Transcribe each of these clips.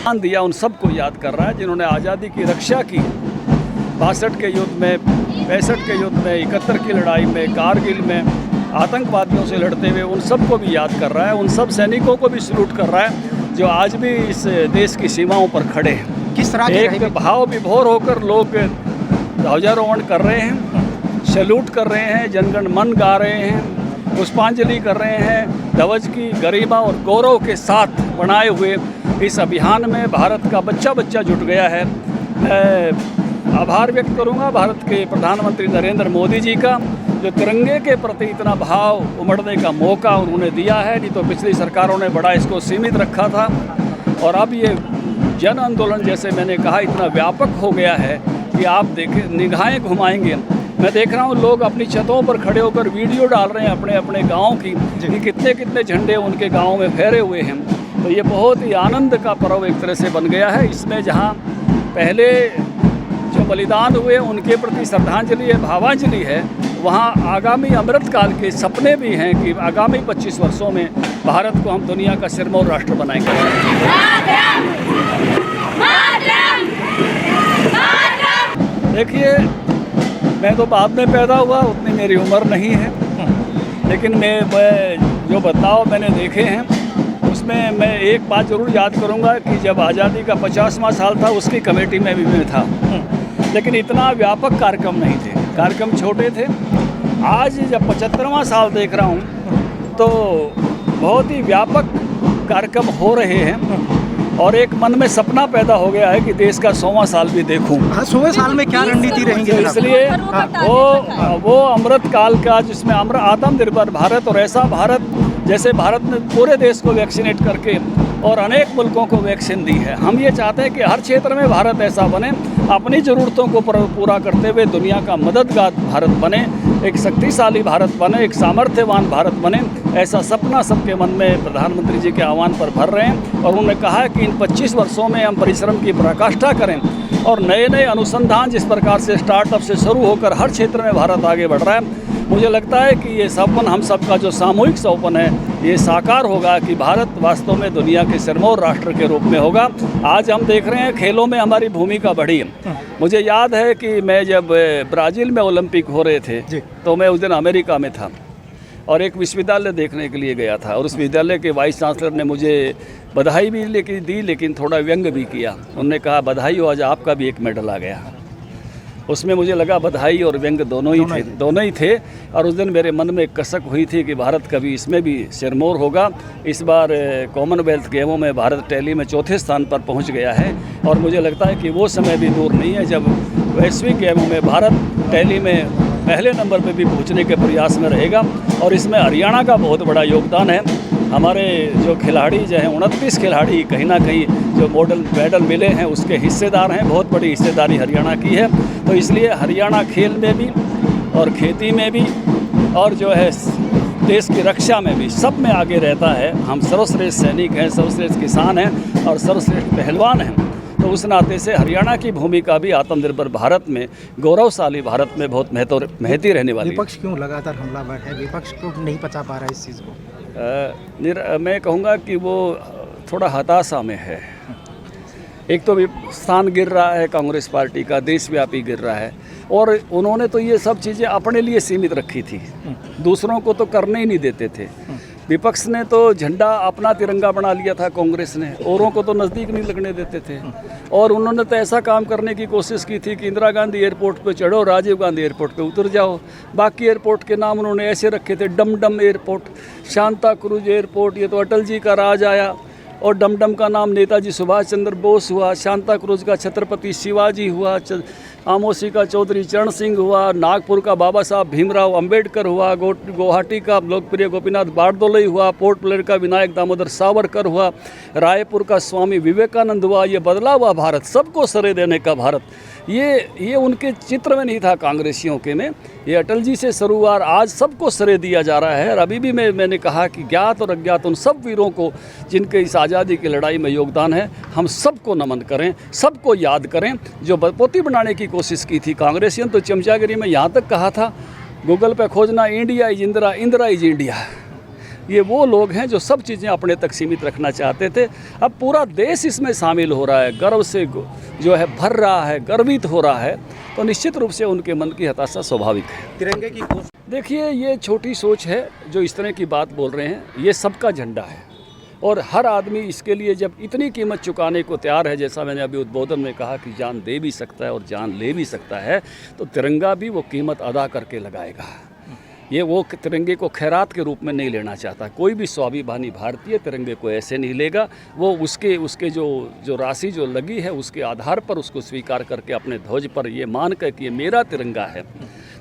बलिदान दिया उन सबको याद कर रहा है, जिन्होंने आज़ादी की रक्षा की 62 के युद्ध में, 65 के युद्ध में, 71 की लड़ाई में, कारगिल में आतंकवादियों से लड़ते हुए उन सबको भी याद कर रहा है। उन सब सैनिकों को भी सैल्यूट कर रहा है जो आज भी इस देश की सीमाओं पर खड़े हैं। किस तरह एक भाव विभोर होकर लोग ध्वजारोहण कर रहे हैं, सैल्यूट कर रहे हैं, जनगण मन गा रहे हैं, पुष्पांजलि कर रहे हैं। ध्वज की गरिमा और गौरव के साथ बनाए हुए इस अभियान में भारत का बच्चा बच्चा जुट गया है। मैं आभार व्यक्त करूंगा भारत के प्रधानमंत्री नरेंद्र मोदी जी का, जो तिरंगे के प्रति इतना भाव उमड़ने का मौका उन्होंने दिया है। नहीं तो पिछली सरकारों ने बड़ा इसको सीमित रखा था, और अब ये जन आंदोलन जैसे मैंने कहा इतना व्यापक हो गया है कि आप देखें, निगाहें घुमाएंगे। मैं देख रहा हूँ लोग अपनी छतों पर खड़े होकर वीडियो डाल रहे हैं अपने अपने गाँव की, कि कितने कितने झंडे उनके गाँव में फहरे हुए हैं। तो ये बहुत ही आनंद का पर्व एक तरह से बन गया है। इसमें जहाँ पहले जो बलिदान हुए उनके प्रति श्रद्धांजलि है, भावांजलि है, वहाँ आगामी अमृतकाल के सपने भी हैं कि आगामी 25 वर्षों में भारत को हम दुनिया का सिरमौर राष्ट्र बनाएंगे। देखिए, मैं तो बाद में पैदा हुआ, उतनी मेरी उम्र नहीं है, लेकिन मैं जो बदलाव मैंने देखे हैं उसमें मैं एक बात ज़रूर याद करूंगा कि जब आज़ादी का 50वां साल था उसकी कमेटी में भी मैं था, लेकिन इतना व्यापक कार्यक्रम नहीं थे, कार्यक्रम छोटे थे। आज जब 75वां साल देख रहा हूँ तो बहुत ही व्यापक कार्यक्रम हो रहे हैं, और एक मन में सपना पैदा हो गया है कि देश का 100वां साल भी देखूं। 100वें साल में क्या रणनीति रहेंगी? तो इसलिए वो अमृत काल का, जिसमें आत्मनिर्भर भारत और ऐसा भारत जैसे भारत ने पूरे देश को वैक्सीनेट करके और अनेक मुल्कों को वैक्सीन दी है, हम ये चाहते हैं कि हर क्षेत्र में भारत ऐसा बने, अपनी ज़रूरतों को पूरा करते हुए दुनिया का मददगार भारत बने, एक शक्तिशाली भारत बने, एक सामर्थ्यवान भारत बने। ऐसा सपना सबके मन में प्रधानमंत्री जी के आह्वान पर भर रहे हैं, और उन्होंने कहा है कि इन 25 वर्षों में हम परिश्रम की पराकाष्ठा करें और नए नए अनुसंधान जिस प्रकार से स्टार्टअप से शुरू होकर हर क्षेत्र में भारत आगे बढ़ रहा है, मुझे लगता है कि ये सपन हम सबका जो सामूहिक सपन है ये साकार होगा कि भारत वास्तव में दुनिया के सिरमौर राष्ट्र के रूप में होगा। आज हम देख रहे हैं खेलों में हमारी भूमिका बढ़ी है। मुझे याद है कि मैं जब ब्राज़ील में ओलंपिक हो रहे थे तो मैं उस दिन अमेरिका में था और एक विश्वविद्यालय देखने के लिए गया था, और उस विद्यालय के वाइस चांसलर ने मुझे बधाई भी दी, लेकिन थोड़ा व्यंग भी किया। उन्होंने कहा, बधाई हो, आज आपका भी एक मेडल आ गया। उसमें मुझे लगा बधाई और व्यंग दोनों ही थे। और उस दिन मेरे मन में एक कसक हुई थी कि भारत कभी इसमें भी सिरमौर होगा। इस बार कॉमनवेल्थ गेमों में भारत टैली में 4थे स्थान पर पहुंच गया है, और मुझे लगता है कि वो समय भी दूर नहीं है जब वैश्विक गेमों में भारत टैली में पहले नंबर पर भी पहुँचने के प्रयास में रहेगा। और इसमें हरियाणा का बहुत बड़ा योगदान है। हमारे जो खिलाड़ी जो हैं 29 खिलाड़ी कहीं ना कहीं जो मेडल मिले हैं उसके हिस्सेदार हैं, बहुत बड़ी हिस्सेदारी हरियाणा की है। तो इसलिए हरियाणा खेल में भी और खेती में भी और जो है देश की रक्षा में भी सब में आगे रहता है। हम सर्वश्रेष्ठ सैनिक हैं, सर्वश्रेष्ठ किसान हैं और सर्वश्रेष्ठ पहलवान हैं। तो उस नाते से हरियाणा की भूमिका भी आत्मनिर्भर भारत में, गौरवशाली भारत में बहुत महती रहने वाली है। विपक्ष क्यों लगातार हमलावर है? विपक्ष को नहीं पचा पा रहा है इस चीज़ को? मैं कहूँगा कि वो थोड़ा हताशा में है। एक तो स्थान गिर रहा है कांग्रेस पार्टी का, देशव्यापी गिर रहा है, और उन्होंने तो ये सब चीज़ें अपने लिए सीमित रखी थी, दूसरों को तो करने ही नहीं देते थे। विपक्ष ने तो झंडा अपना तिरंगा बना लिया था, कांग्रेस ने औरों को तो नज़दीक नहीं लगने देते थे। और उन्होंने तो ऐसा काम करने की कोशिश की थी कि इंदिरा गांधी एयरपोर्ट पे चढ़ो, राजीव गांधी एयरपोर्ट पे उतर जाओ। बाकी एयरपोर्ट के नाम उन्होंने ऐसे रखे थे, Dum Dum airport, Santacruz airport, ये तो अटल जी का राज आया। और डमडम का नाम नेताजी सुभाष चंद्र बोस हुआ, शांता क्रूज का छत्रपति शिवाजी हुआ, आमोसी का चौधरी चरण सिंह हुआ, नागपुर का बाबा साहब भीमराव अंबेडकर हुआ, गुवाहाटी का लोकप्रिय गोपीनाथ बारदोलई हुआ, पोर्ट ब्लेयर का विनायक दामोदर सावरकर हुआ, रायपुर का स्वामी विवेकानंद हुआ। ये बदला हुआ भारत, सबको सरे देने का भारत, ये उनके चित्र में नहीं था कांग्रेसियों के में। ये अटल जी से शुरू हुआ, आज सबको सरे दिया जा रहा है। और अभी भी मैंने कहा कि ज्ञात और अज्ञात उन सब वीरों को जिनके इस आज़ादी की लड़ाई में योगदान है, हम सबको नमन करें, सबको याद करें। जो पोती बनाने की कोशिश की थी कांग्रेसियन, तो चमचागिरी में यहाँ तक कहा था, गूगल पे खोजना, India is Indira, Indira is India. ये वो लोग हैं जो सब चीज़ें अपने तक सीमित रखना चाहते थे। अब पूरा देश इसमें शामिल हो रहा है, गर्व से जो है भर रहा है, गर्वित हो रहा है, तो निश्चित रूप से उनके मन की हताशा स्वाभाविक है। तिरंगे की देखिए, ये छोटी सोच है जो इस तरह की बात बोल रहे हैं, ये सबका झंडा है और हर आदमी इसके लिए जब इतनी कीमत चुकाने को तैयार है, जैसा मैंने अभी उद्बोधन में कहा कि जान दे भी सकता है और जान ले भी सकता है, तो तिरंगा भी वो कीमत अदा करके लगाएगा। ये वो तिरंगे को खैरात के रूप में नहीं लेना चाहता। कोई भी स्वाभिमानी भारतीय तिरंगे को ऐसे नहीं लेगा। वो उसके जो राशि जो लगी है उसके आधार पर उसको स्वीकार करके अपने ध्वज पर ये मान कर कि ये मेरा तिरंगा है,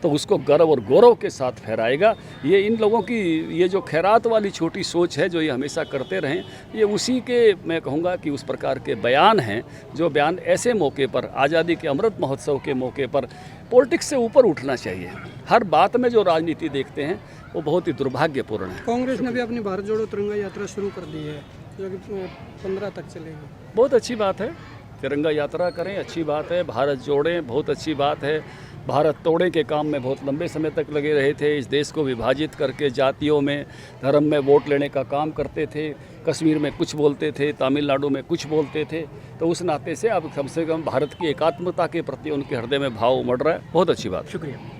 तो उसको गर्व और गौरव के साथ फहराएगा। ये इन लोगों की ये जो खैरात वाली छोटी सोच है जो ये हमेशा करते रहें, ये उसी के मैं कहूँगा कि उस प्रकार के बयान हैं जो बयान ऐसे मौके पर, आज़ादी के अमृत महोत्सव के मौके पर पॉलिटिक्स से ऊपर उठना चाहिए। हर बात में जो राजनीति देखते हैं वो बहुत ही दुर्भाग्यपूर्ण है। कांग्रेस ने भी अपनी भारत जोड़ो तिरंगा यात्रा शुरू कर दी है जो कि 15 तक चलेगी। बहुत अच्छी बात है, तिरंगा यात्रा करें, अच्छी बात है। भारत जोड़ें, बहुत अच्छी बात है। भारत तोड़ने के काम में बहुत लंबे समय तक लगे रहे थे। इस देश को विभाजित करके जातियों में, धर्म में वोट लेने का काम करते थे। कश्मीर में कुछ बोलते थे, तमिलनाडु में कुछ बोलते थे। तो उस नाते से अब कम से कम भारत की एकात्मता के प्रति उनके हृदय में भाव उमड़ रहा है। बहुत अच्छी बात। शुक्रिया।